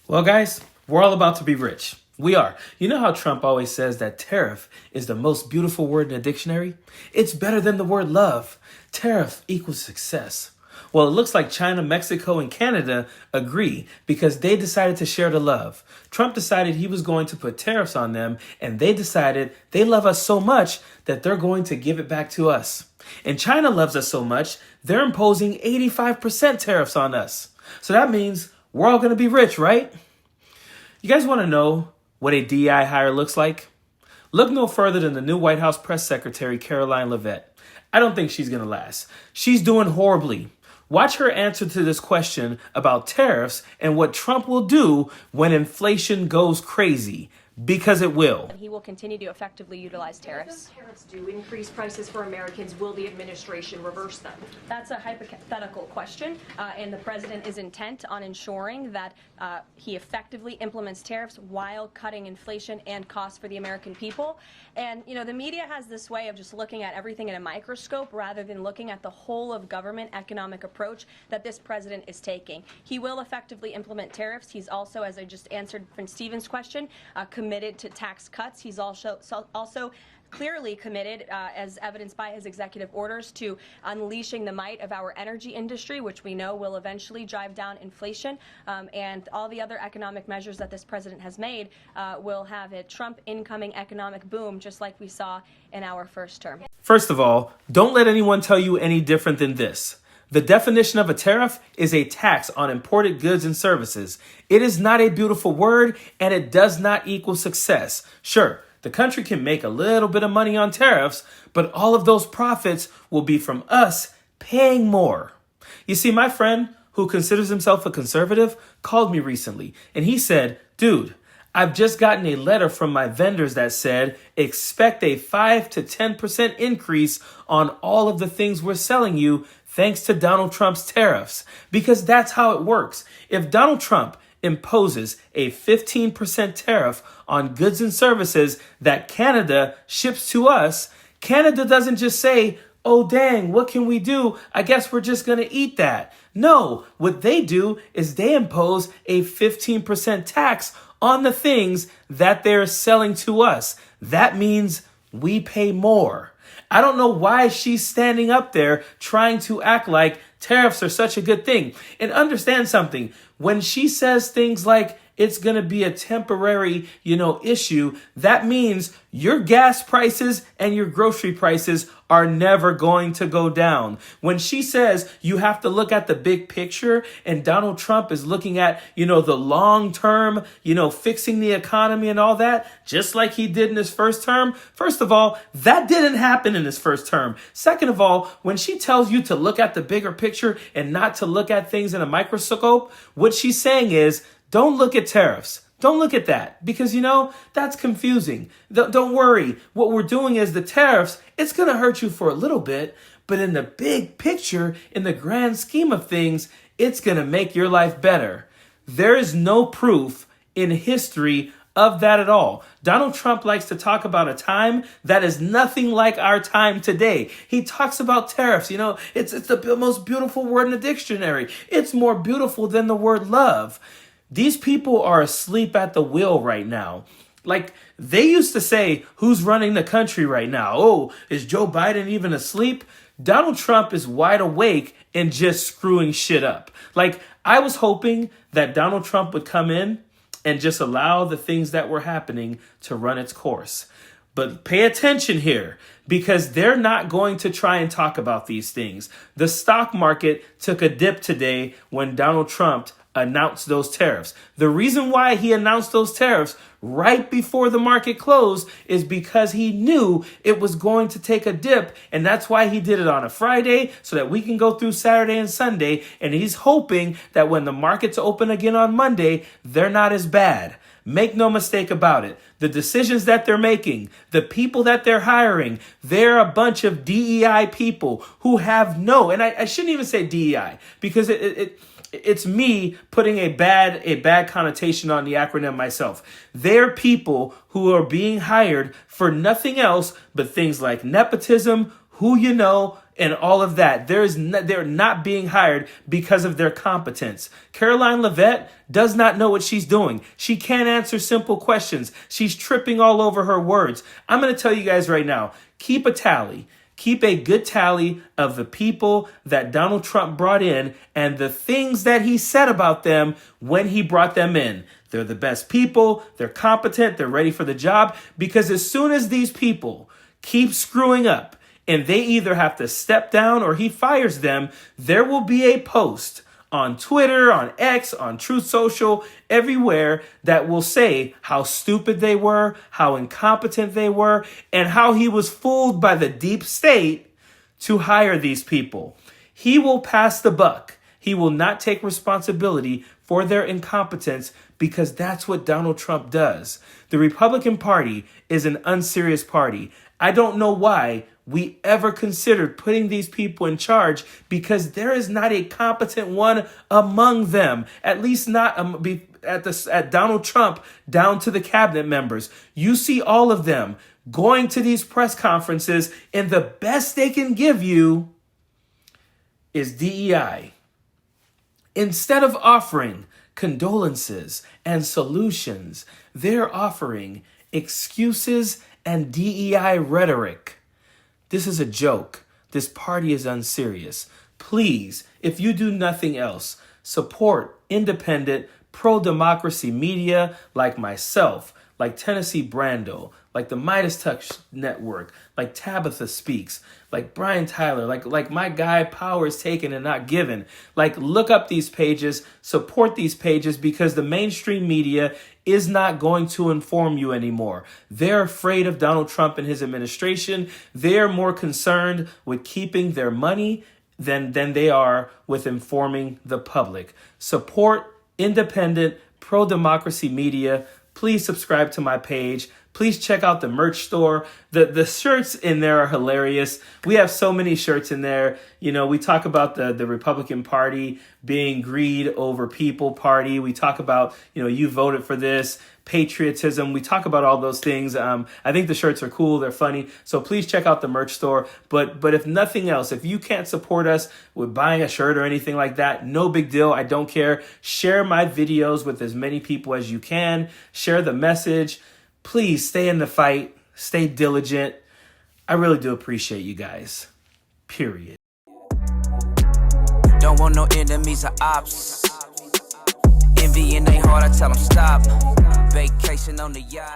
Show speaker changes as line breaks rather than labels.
Well, guys, we're all about to be rich. We are. You know how Trump always says that tariff is the most beautiful word in a dictionary? It's better than the word love. Tariff equals success. Well, it looks like China, Mexico, and Canada agree because they decided to share the love. Trump decided he was going to put tariffs on them, and they decided they love us so much that they're going to give it back to us. And China loves us so much, they're imposing 85% tariffs on us. So that means we're all going to be rich, right? You guys want to know what a DEI hire looks like? Look no further than the new White House press secretary, Karoline Leavitt. I don't think she's going to last. She's doing horribly. Watch her answer to this question about tariffs and what Trump will do when inflation goes crazy, because it will.
He will continue to effectively utilize tariffs.
If tariffs do increase prices for Americans, will the administration reverse them?
That's a hypothetical question, and the president is intent on ensuring that he effectively implements tariffs while cutting inflation and costs for the American people. And, you know, the media has this way of just looking at everything in a microscope rather than looking at the whole of government economic approach that this president is taking. He will effectively implement tariffs. He's also, as I just answered Prince Stephen's question, committed to tax cuts. He's also clearly committed, as evidenced by his executive orders, to unleashing the might of our energy industry, which we know will eventually drive down inflation. And all the other economic measures that this president has made will have a Trump incoming economic boom, just like we saw in our first term.
First of all, don't let anyone tell you any different than this. The definition of a tariff is a tax on imported goods and services. It is not a beautiful word, and it does not equal success. Sure, the country can make a little bit of money on tariffs, but all of those profits will be from us paying more. You see, my friend, who considers himself a conservative, called me recently, and he said, "Dude, I've just gotten a letter from my vendors that said, expect a 5 to 10% increase on all of the things we're selling you thanks to Donald Trump's tariffs." Because that's how it works. If Donald Trump imposes a 15% tariff on goods and services that Canada ships to us, Canada doesn't just say, "Oh, dang, what can we do? I guess we're just going to eat that." No, what they do is they impose a 15% tax on the things that they're selling to us. That means we pay more. I don't know why she's standing up there trying to act like tariffs are such a good thing. And understand something. When she says things like it's going to be a temporary, issue, that means your gas prices and your grocery prices are never going to go down. When she says you have to look at the big picture and Donald Trump is looking at, the long term, fixing the economy and all that, just like he did in his first term. First of all, that didn't happen in his first term. Second of all, when she tells you to look at the bigger picture and not to look at things in a microscope, what she's saying is, don't look at tariffs. Don't look at that because, that's confusing. Don't worry. What we're doing is the tariffs, it's going to hurt you for a little bit, but in the big picture, in the grand scheme of things, it's going to make your life better. There is no proof in history of that at all. Donald Trump likes to talk about a time that is nothing like our time today. He talks about tariffs. It's the most beautiful word in the dictionary. It's more beautiful than the word love. These people are asleep at the wheel right now. Like, they used to say, who's running the country right now? Oh, is Joe Biden even asleep? Donald Trump is wide awake and just screwing shit up. Like, I was hoping that Donald Trump would come in and just allow the things that were happening to run its course. But pay attention here, because they're not going to try and talk about these things. The stock market took a dip today when Donald Trump announced those tariffs. The reason why he announced those tariffs right before the market closed is because he knew it was going to take a dip, and that's why he did it on a Friday so that we can go through Saturday and Sunday, and he's hoping that when the markets open again on Monday, they're not as bad. Make no mistake about it. The decisions that they're making, the people that they're hiring, they're a bunch of DEI people who have and I shouldn't even say DEI because it's me putting a bad connotation on the acronym myself. They're people who are being hired for nothing else but things like nepotism, who you know, and all of that. They're not being hired because of their competence. Karoline Leavitt does not know what she's doing. She can't answer simple questions. She's tripping all over her words. I'm going to tell you guys right now, keep a tally. Keep a good tally of the people that Donald Trump brought in and the things that he said about them when he brought them in. They're the best people. They're competent. They're ready for the job. Because as soon as these people keep screwing up and they either have to step down or he fires them, there will be a post on Twitter, on X, on Truth Social, everywhere that will say how stupid they were, how incompetent they were, and how he was fooled by the deep state to hire these people. He will pass the buck. He will not take responsibility for their incompetence because that's what Donald Trump does. The Republican Party is an unserious party. I don't know why we ever considered putting these people in charge because there is not a competent one among them, at least not at Donald Trump down to the cabinet members. You see all of them going to these press conferences and the best they can give you is DEI. Instead of offering condolences and solutions, they're offering excuses and DEI rhetoric. This is a joke. This party is unserious. Please, if you do nothing else, support independent, pro-democracy media like myself, like Tennessee Brando, like the Midas Touch Network, like Tabitha Speaks, like Brian Tyler, like my guy Power is Taken and Not Given. Like, look up these pages, support these pages because the mainstream media is not going to inform you anymore. They're afraid of Donald Trump and his administration. They're more concerned with keeping their money than they are with informing the public. Support independent, pro-democracy media. Please subscribe to my page. Please check out the merch store. The shirts in there are hilarious. We have so many shirts in there. You know, we talk about the Republican Party being greed over people party. We talk about, you voted for this, patriotism. We talk about all those things. I think the shirts are cool. They're funny. So please check out the merch store. But if nothing else, if you can't support us with buying a shirt or anything like that, no big deal. I don't care. Share my videos with as many people as you can. Share the message. Please stay in the fight. Stay diligent. I really do appreciate you guys. Period.
Don't want no enemies or ops. Envy in they heart, I tell them stop. Vacation on the yacht.